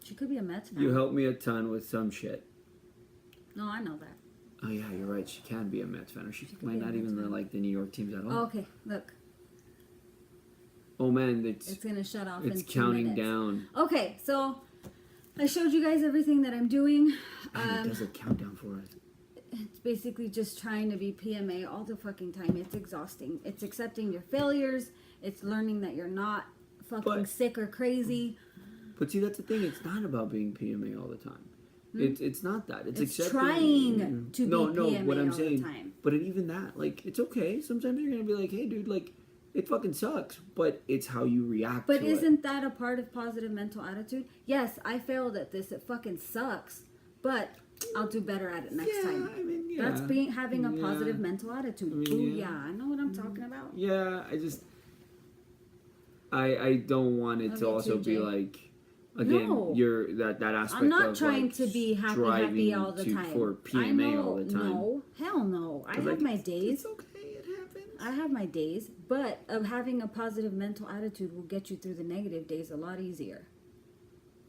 She could be a Mets fan. You helped me a ton with some shit. No, I know that. Oh yeah, you're right. She can be a Mets fan, or she might not even like the New York teams at all. Oh, okay, look. Oh man, it's gonna shut off. It's in 2 counting minutes. down. Okay, so I showed you guys everything that I'm doing. And it does a countdown for us. It's basically just trying to be PMA all the fucking time. It's exhausting. It's accepting your failures. It's learning that you're not fucking sick or crazy. But see, that's the thing. It's not about being PMA all the time. It's not that. It's accepting. Trying to be PMA what I'm all saying. the time. But even that, like, it's okay. Sometimes you're gonna be like, hey, dude, like, it fucking sucks. But it's how you react. But to isn't that a part of positive mental attitude? Yes, I failed at this. It fucking sucks. But I'll do better at it next time. I mean, yeah. That's having a positive mental attitude. I know what I'm talking about. Yeah, I don't want it to also be like, again, you're that aspect. I'm not of trying like to be happy all the time. For PMA all the time. No, hell no. I have my days. It's okay. It happens. I have my days, but having a positive mental attitude will get you through the negative days a lot easier.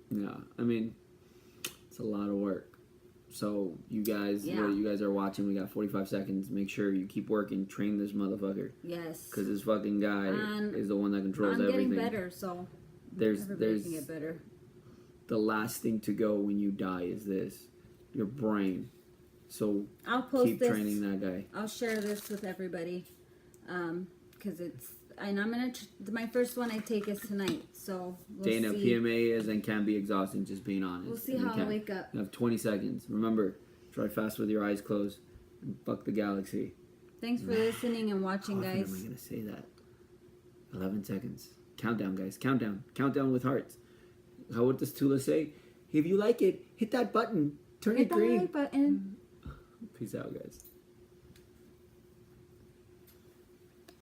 Yeah, I mean, it's a lot of work. So you guys, what you guys are watching, we got 45 seconds. Make sure you keep working. Train this motherfucker. Yes. Because this fucking guy is the one that controls everything. I'm getting better, so there's making it better. The last thing to go when you die is this, your brain. So I'll post keep training that guy. I'll share this with everybody, because and I'm gonna. My first one I take is tonight, so we'll Dana, see. PMA is and can be exhausting. Just being honest. We'll see how I wake up. You have 20 seconds. Remember, try fast with your eyes closed, and fuck the galaxy. Thanks for listening and watching, guys. How am I gonna say that? 11 seconds. Countdown, guys. Countdown. Countdown with hearts. How would this Tula say? If you like it, hit that button. Turn it green. Hit that like button. Peace out, guys.